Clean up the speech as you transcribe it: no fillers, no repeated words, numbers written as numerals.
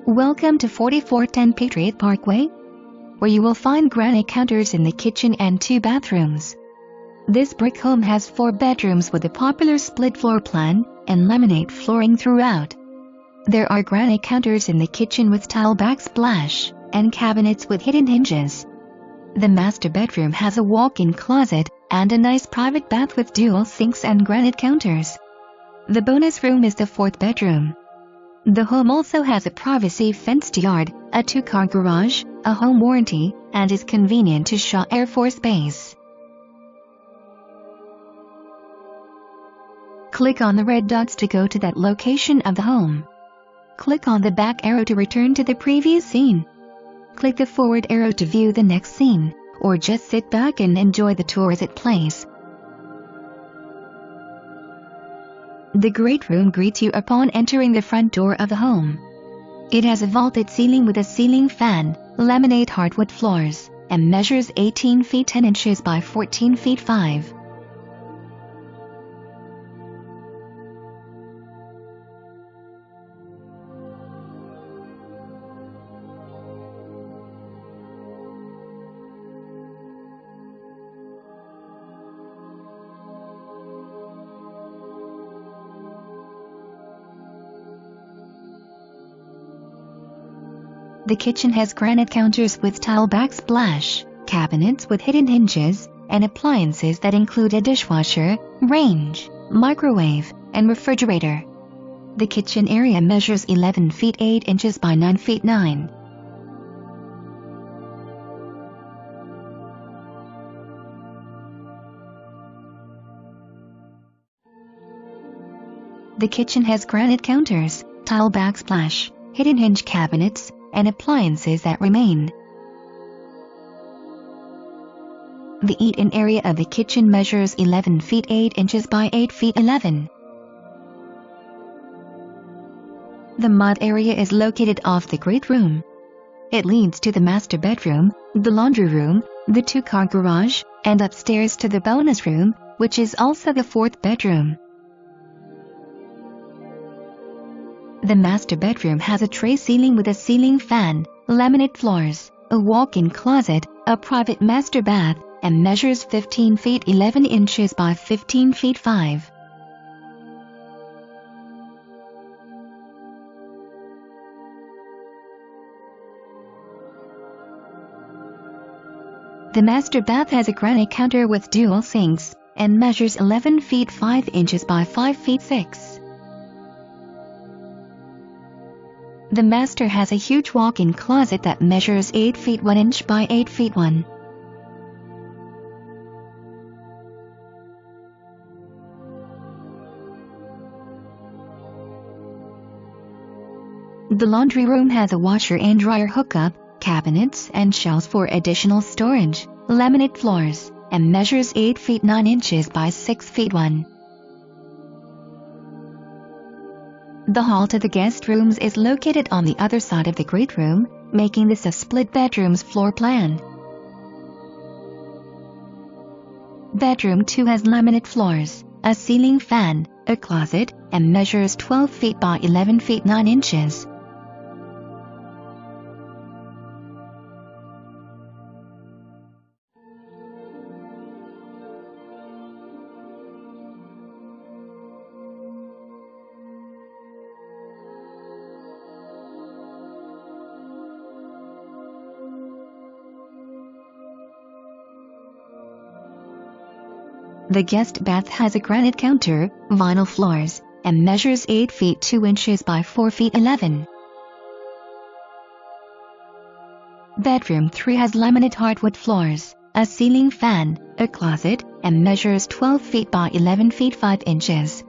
Welcome to 4410 Patriot Parkway, where you will find granite counters in the kitchen and 2 bathrooms. This brick home has 4 bedrooms with a popular split floor plan and laminate flooring throughout. There are granite counters in the kitchen with tile backsplash and cabinets with hidden hinges. The master bedroom has a walk-in closet and a nice private bath with dual sinks and granite counters. The bonus room is the 4th bedroom. The home also has a privacy fenced yard, a 2-car garage, a home warranty, and is convenient to Shaw Air Force Base. Click on the red dots to go to that location of the home. Click on the back arrow to return to the previous scene. Click the forward arrow to view the next scene, or just sit back and enjoy the tour as it plays. The great room greets you upon entering the front door of the home. It has a vaulted ceiling with a ceiling fan, laminate hardwood floors, and measures 18 feet 10 inches by 14 feet 5. The kitchen has granite counters with tile backsplash, cabinets with hidden hinges, and appliances that include a dishwasher, range, microwave, and refrigerator. The kitchen area measures 11 feet 8 inches by 9 feet 9. The kitchen has granite counters, tile backsplash, hidden hinge cabinets, and appliances that remain. The eat-in area of the kitchen measures 11 feet 8 inches by 8 feet 11. The mud area is located off the great room. It leads to the master bedroom, the laundry room, the 2-car garage, and upstairs to the bonus room, which is also the 4th bedroom. The master bedroom has a tray ceiling with a ceiling fan, laminate floors, a walk-in closet, a private master bath, and measures 15 feet 11 inches by 15 feet 5. The master bath has a granite counter with dual sinks and measures 11 feet 5 inches by 5 feet 6. The master has a huge walk-in closet that measures 8 feet 1 inch by 8 feet 1. The laundry room has a washer and dryer hookup, cabinets and shelves for additional storage, laminate floors, and measures 8 feet 9 inches by 6 feet 1. The hall to the guest rooms is located on the other side of the great room, making this a split bedrooms floor plan. Bedroom 2 has laminate floors, a ceiling fan, a closet, and measures 12 feet by 11 feet 9 inches. The guest bath has a granite counter, vinyl floors, and measures 8 feet 2 inches by 4 feet 11. Bedroom 3 has laminate hardwood floors, a ceiling fan, a closet, and measures 12 feet by 11 feet 5 inches.